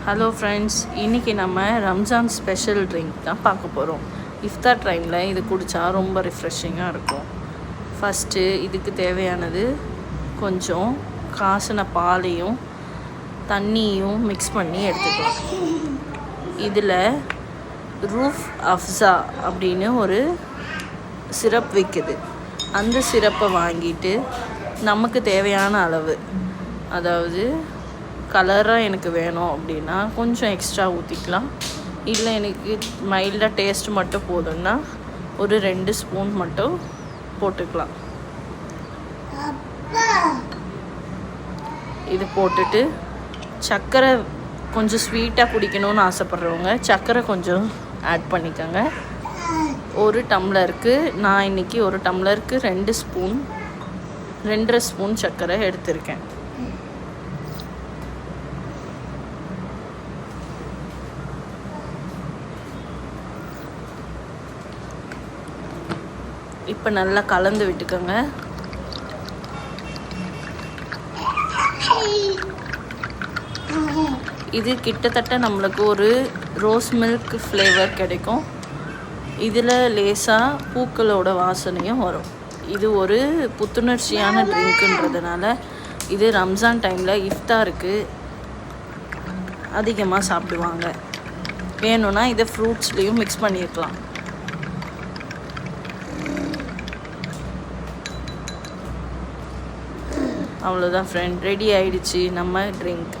Hello friends, இன்றைக்கி நம்ம Ramzan special drink தான் பார்க்க போகிறோம். இஃப்தார் டைமில் இது குடித்தா ரொம்ப ரிஃப்ரெஷிங்காக இருக்கும். ஃபஸ்ட்டு இதுக்கு தேவையானது கொஞ்சம் காசின பாலையும் தண்ணியும் மிக்ஸ் பண்ணி எடுத்துக்கலாம். இதில் ரூஃப் அஃப்ஸா அப்படின்னு ஒரு சிரப் விற்குது. அந்த சிரப்பை வாங்கிட்டு நமக்கு தேவையான அளவு, அதாவது கலராக எனக்கு வேணும் அப்படின்னா கொஞ்சம் எக்ஸ்ட்ரா ஊற்றிக்கலாம். இல்லை எனக்கு மைல்டாக டேஸ்ட் மட்டும் போதும்னா ஒரு 2 ஸ்பூன் மட்டும் போட்டுக்கலாம். இது போட்டுட்டு சர்க்கரை கொஞ்சம் ஸ்வீட்டாக குடிக்கணும்னு ஆசைப்பட்றவங்க சர்க்கரை கொஞ்சம் ஆட் பண்ணிக்கோங்க. ஒரு டம்ளருக்கு நான் இன்றைக்கி ஒரு டம்ளருக்கு 2.5 ஸ்பூன் சர்க்கரை எடுத்திருக்கேன். இப்போ நல்லா கலந்து விட்டுக்கோங்க. இது கிட்டத்தட்ட நம்மளுக்கு ஒரு ரோஸ் மில்க் ஃப்ளேவர் கிடைக்கும். இதில் லேசாக பூக்களோட வாசனையும் வரும். இது ஒரு புத்துணர்ச்சியான ட்ரிங்க்குன்றதுனால இது ரம்ஜான் டைமில் இஃப்தாருக்கு அதிகமாக சாப்பிடுவாங்க. வேணும்னா இதை ஃப்ரூட்ஸ்லேயும் மிக்ஸ் பண்ணியிருக்கலாம். அவ்வளோதான் ஃப்ரெண்ட், ரெடி ஆயிடுச்சு நம்ம ட்ரிங்க்.